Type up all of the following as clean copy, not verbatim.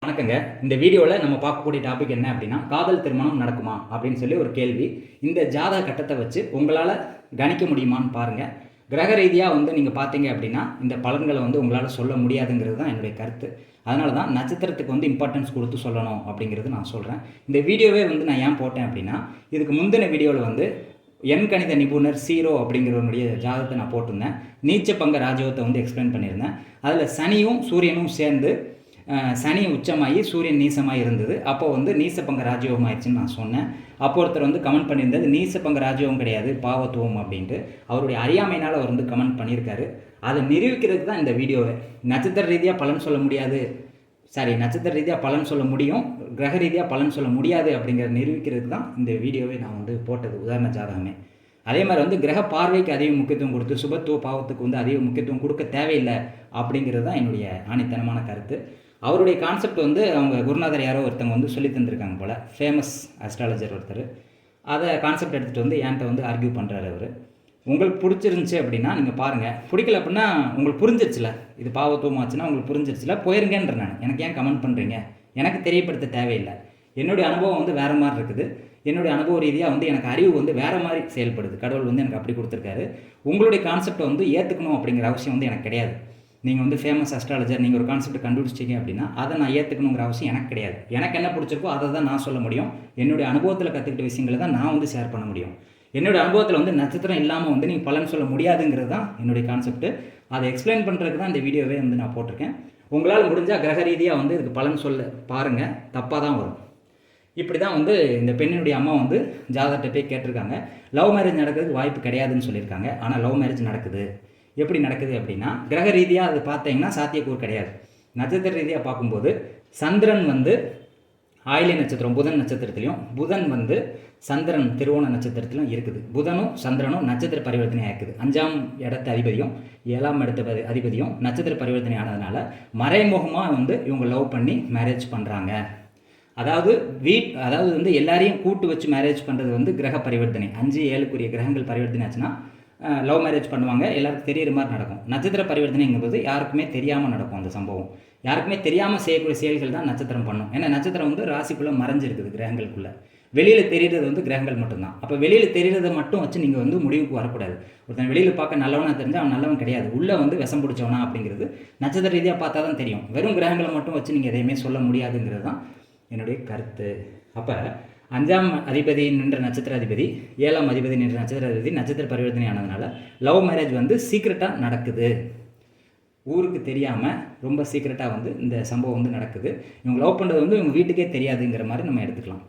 வணக்கங்க. இந்த வீடியோவில் நம்ம பார்க்கக்கூடிய டாபிக் என்ன அப்படின்னா, காதல் திருமணம் நடக்குமா அப்படின்னு சொல்லி ஒரு கேள்வி. இந்த ஜாதக கட்டத்தை வச்சு உங்களால் கணிக்க முடியுமான்னு பாருங்கள். கிரக ரீதியாக நீங்கள் பார்த்தீங்க அப்படின்னா இந்த பலன்களை உங்களால் சொல்ல முடியாதுங்கிறது தான் என்னுடைய கருத்து. அதனால தான் நட்சத்திரத்துக்கு இம்பார்ட்டன்ஸ் கொடுத்து சொல்லணும் அப்படிங்கிறது நான் சொல்கிறேன். இந்த வீடியோவே நான் ஏன் போட்டேன் அப்படின்னா, இதுக்கு முந்தின வீடியோவில் எண் கணித நிபுணர் சீரோ அப்படிங்கிறவனுடைய ஜாதகத்தை நான் போட்டிருந்தேன். நீச்ச பங்க ராஜயோகத்தை எக்ஸ்பிளைன் பண்ணியிருந்தேன். அதில் சனியும் சூரியனும் சேர்ந்து சனி உச்சமாகி சூரியன் நீசமாக இருந்தது. அப்போ நீசப்பங்க ராஜயோகம் ஆயிடுச்சுன்னு நான் சொன்னேன். அப்போ ஒருத்தர் கமெண்ட் பண்ணியிருந்தது நீசப்பங்க ராஜயோகம் கிடையாது பாவத்துவம் அப்படின்ட்டு. அவருடைய அறியாமையினால் அவர் கமெண்ட் பண்ணியிருக்காரு. அதை நிரூபிக்கிறதுக்கு தான் இந்த வீடியோவை. நட்சத்திர ரீதியாக பலன் சொல்ல முடியாது, நட்சத்திர ரீதியாக பலன் சொல்ல முடியும், கிரக ரீதியாக பலன் சொல்ல முடியாது அப்படிங்கிறத நிரூபிக்கிறதுக்கு தான் இந்த வீடியோவை நான் போட்டது. உதாரண ஜாதகமே அதே மாதிரி கிரக பார்வைக்கு அதிக முக்கியத்துவம் கொடுத்து சுபத்துவ பாவத்துக்கு அதிக முக்கியத்துவம் கொடுக்க தேவையில்லை அப்படிங்கிறது தான் என்னுடைய ஆணித்தனமான கருத்து. அவருடைய கான்செப்ட் அவங்க குருநாதர் யாரோ ஒருத்தவங்க சொல்லி தந்திருக்காங்க போல், ஃபேமஸ் அஸ்ட்ராலஜர் ஒருத்தர். அதை கான்செப்ட் எடுத்துகிட்டு என்கிட்ட ஆர்கியூ பண்ணுறாரு அவர். உங்களுக்கு பிடிச்சிருந்துச்சி அப்படின்னா நீங்கள் பாருங்கள், பிடிக்கல அப்படின்னா உங்களுக்கு புரிஞ்சிருச்சுல, இது பாவத்துவம் ஆச்சுன்னா உங்களுக்கு புரிஞ்சிருச்சுல, போயிருங்கன்ற. நான் எனக்கு ஏன் கமெண்ட் பண்ணுறீங்க, எனக்கு தெரியப்படுத்த தேவையில்லை. என்னுடைய அனுபவம் வேறு மாதிரி இருக்குது. என்னுடைய அனுபவ ரீதியாக எனக்கு அறிவு வேறு மாதிரி செயல்படுது. கடவுள் எனக்கு அப்படி கொடுத்துருக்காரு. உங்களுடைய கான்செப்டை ஏற்றுக்கணும் அப்படிங்கிற அவசியம் எனக்கு கிடையாது. நீங்கள் ஃபேமஸ் அஸ்ட்ராலஜர், நீங்கள் ஒரு கான்செப்ட் கண்டுபிடிச்சிங்க அப்படின்னா அதை நான் ஏற்றுக்கணுங்கிற அவசியம் எனக்கு கிடையாது. எனக்கு என்ன பிடிச்சிருக்கோ அதை தான் நான் சொல்ல முடியும். என்னுடைய அனுபவத்தில் கற்றுக்கிட்ட விஷயங்களை தான் நான் ஷேர் பண்ண முடியும். என்னுடைய அனுபவத்தில் நட்சத்திரம் இல்லாமல் நீங்கள் பலன் சொல்ல முடியாதுங்கிறது தான் என்னுடைய கான்செப்ட்டு. அதை எக்ஸ்பிளைன் பண்ணுறதுக்கு தான் இந்த வீடியோவே நான் போட்டிருக்கேன். உங்களால் முடிஞ்சால் கிரக ரீதியாக இதுக்கு பலன் சொல்ல பாருங்கள், தப்பாக தான் வரும். இப்படி தான் இந்த பெண்ணினுடைய அம்மா ஜாதகத்தை போய் கேட்டிருக்காங்க. லவ் மேரேஜ் நடக்கிறதுக்கு வாய்ப்பு கிடையாதுன்னு சொல்லியிருக்காங்க. ஆனால் லவ் மேரேஜ் நடக்குது. எப்படி நடக்குது அப்படின்னா, கிரக ரீதியாக அது பார்த்தீங்கன்னா சாத்தியக்கூறு கிடையாது. நட்சத்திர ரீதியாக பார்க்கும்போது சந்திரன் ஆயில்ய நட்சத்திரம் புதன் நட்சத்திரத்திலையும், புதன் சந்திரன் திருவோண நட்சத்திரத்திலும் இருக்குது. புதனும் சந்திரனும் நட்சத்திர பரிவர்த்தனை இருக்குது. 5ஆம் இடத்து அதிபதியும் 7ஆம் இடத்து அதிபதியும் நட்சத்திர பரிவர்த்தனை ஆனதுனால மறைமுகமாக இவங்க லவ் பண்ணி மேரேஜ் பண்ணுறாங்க. அதாவது எல்லாரையும் கூட்டு வச்சு மேரேஜ் பண்ணுறது கிரக பரிவர்த்தனை. 5, 7க்குரிய கிரகங்கள் பரிவர்த்தனை ஆச்சுன்னா லவ் மேரேஜ் பண்ணுவாங்க. எல்லாருக்கும் தெரிகிற மாதிரி நடக்கும். நட்சத்திர பரிவர்த்தனைங்கும்போது யாருக்குமே தெரியாமல் நடக்கும். அந்த சம்பவம் யாருக்குமே தெரியாமல் செய்யக்கூடிய செயல்கள் தான் நட்சத்திரம் பண்ணும். ஏன்னா நட்சத்திரம் ராசிக்குள்ளே மறைஞ்சிருக்குது. கிரகங்களுக்குள்ளே வெளியில் தெரிகிறது கிரகங்கள் மட்டும்தான். அப்போ வெளியில் தெரிகிறத மட்டும் வச்சு நீங்கள் முடிவுக்கு வரக்கூடாது. ஒருத்தன் வெளியில் பார்க்க நல்லவனாக தெரிஞ்சால் அவன் நல்லவன் கிடையாது, உள்ளே விஷம் பிடிச்சவனா அப்படிங்கிறது நட்சத்திர ரீதியாக பார்த்தா தான் தெரியும். வெறும் கிரகங்களை மட்டும் வச்சு நீங்கள் எதையுமே சொல்ல முடியாதுங்கிறது தான் என்னுடைய கருத்து. அப்போ 5ஆம் அதிபதி நின்ற நட்சத்திர அதிபதி, 7ஆம் அதிபதி நின்ற நட்சத்திர அதிபதி நட்சத்திர பரிவர்த்தனை ஆனதுனால லவ் மேரேஜ் சீக்ரெட்டாக நடக்குது. ஊருக்கு தெரியாமல் ரொம்ப சீக்ரெட்டாக இந்த சம்பவம் நடக்குது. இவங்க லவ் பண்ணுறது இவங்க வீட்டுக்கே தெரியாதுங்கிற மாதிரி நம்ம எடுத்துக்கலாம்.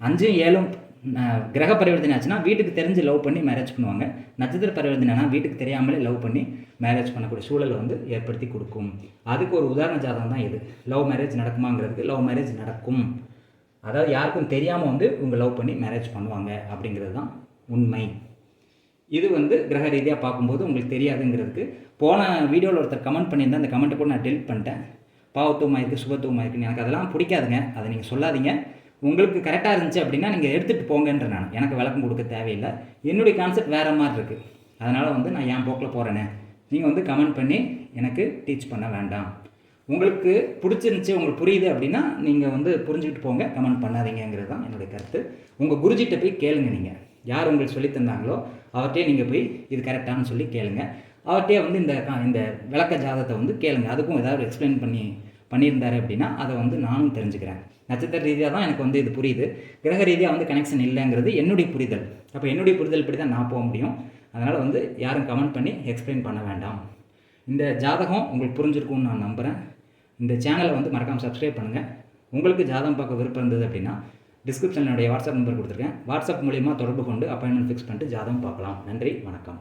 5, 7 கிரக பரிவர்த்தனை ஆச்சுன்னா வீட்டுக்கு தெரிஞ்சு லவ் பண்ணி மேரேஜ் பண்ணுவாங்க. நட்சத்திர பரிவர்த்தனைனா வீட்டுக்கு தெரியாமலே லவ் பண்ணி மேரேஜ் பண்ணக்கூடிய சூழல் ஏற்படுத்தி கொடுக்கும். அதுக்கு ஒரு உதாரண ஜாதகம் தான் இது. லவ் மேரேஜ் நடக்குமாங்கிறதுக்கு லவ் மேரேஜ் நடக்கும். அதாவது யாருக்கும் தெரியாமல் இவங்க லவ் பண்ணி மேரேஜ் பண்ணுவாங்க அப்படிங்கிறது தான் உண்மை. இது கிரக ரீதியாக பார்க்கும்போது உங்களுக்கு தெரியாதுங்கிறதுக்கு போன வீடியோவில் ஒருத்தர் கமெண்ட் பண்ணியிருந்தேன். அந்த கமெண்ட்டை கூட நான் டெலிட் பண்ணிட்டேன். பாவத்துவமாக இருக்குது சுபத்துவமாக இருக்குன்னு. எனக்கு அதெல்லாம் பிடிக்காதுங்க. அதை நீங்கள் சொல்லாதீங்க. உங்களுக்கு கரெக்டாக இருந்துச்சு அப்படின்னா நீங்கள் எடுத்துகிட்டு போங்கன்ற. நான் எனக்கு விளக்கம் கொடுக்க தேவையில்லை. என்னுடைய கான்செப்ட் வேறு மாதிரி இருக்குது. அதனால் நான் என் போக்கில் போகிறேனே. நீங்கள் கமெண்ட் பண்ணி எனக்கு டீச் பண்ண வேண்டாம். உங்களுக்கு பிடிச்சிருந்துச்சி, உங்களுக்கு புரியுது அப்படின்னா நீங்கள் புரிஞ்சுக்கிட்டு போங்க, கமெண்ட் பண்ணாதீங்கிறது தான் என்னுடைய கருத்து. உங்கள் குருஜிகிட்ட போய் கேளுங்க. நீங்கள் யார் உங்களுக்கு சொல்லி தந்தாங்களோ அவர்கிட்டே நீங்கள் போய் இது கரெக்டானு சொல்லி கேளுங்க. அவர்கிட்டே இந்த விளக்க ஜாதகத்தை கேளுங்க. அதுக்கும் ஏதாவது எக்ஸ்பிளைன் பண்ணியிருந்தாரு அப்படின்னா அதை நானும் தெரிஞ்சுக்கிறேன். நட்சத்திர ரீதியாக தான் எனக்கு இது புரியுது. கிரக ரீதியாக கனெக்ஷன் இல்லைங்கிறது என்னுடைய புரிதல். அப்போ என்னுடைய புரிதல் படி தான் நான் போக முடியும். அதனால் யாரும் கமெண்ட் பண்ணி எக்ஸ்பிளைன் பண்ண வேண்டாம். இந்த ஜாதகம் உங்களுக்கு புரிஞ்சிருக்கும்னு நான் நம்புகிறேன். இந்த சேனலை மறக்காமல் சப்ஸ்கிரைப் பண்ணுங்கள். உங்களுக்கு ஜாதகம் பார்க்க விருப்பம் இருந்தது அப்படின்னா டிஸ்கிரிப்ஷனில் என்னுடைய வாட்ஸ்அப் நம்பர் கொடுத்துருக்கேன். வாட்ஸ்அப் மூலிமா தொடர்பு கொண்டு அப்பாயின்மெண்ட் ஃபிக்ஸ் பண்ணிட்டு ஜாதகம் பார்க்கலாம். நன்றி, வணக்கம்.